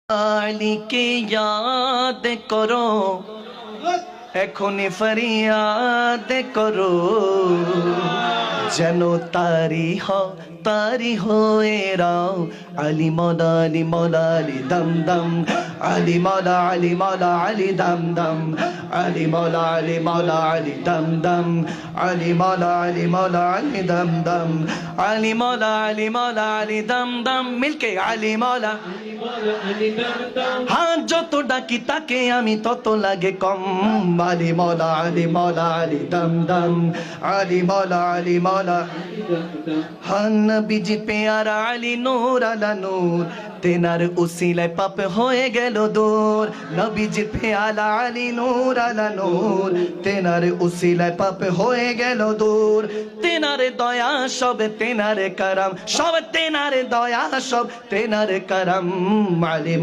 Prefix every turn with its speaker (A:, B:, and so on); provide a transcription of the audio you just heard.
A: আলী কে याद करो এখনি ফরিয়াদ করো যেন তারি হয়ে রাও আলী মৌলা আলী দম দম আলী মৌলা আলী দম দম আলী মৌলা আলী দম দম আলী মৌলা আলী দম দম আলী মৌলা আলী দম দম মিলকে আলী মৌলা হ্যাঁ যত ডাকি তাকে আমি তত লাগে কম আলী মৌলা আলী দম দম আলী মৌলা হ্যাঁ নবীজি পেয়ারা আলী নূর আলা নূর তেনার উসিলায় পাপ হয়ে গেল দূর নবীজি পেয়ারা আলী নূর আলা নূর তেনার উসিলায় পাপ হয়ে গেল দূর তেনার দয়া সব তেনার করম সব তেনার দয়া সব তেনার করম আলী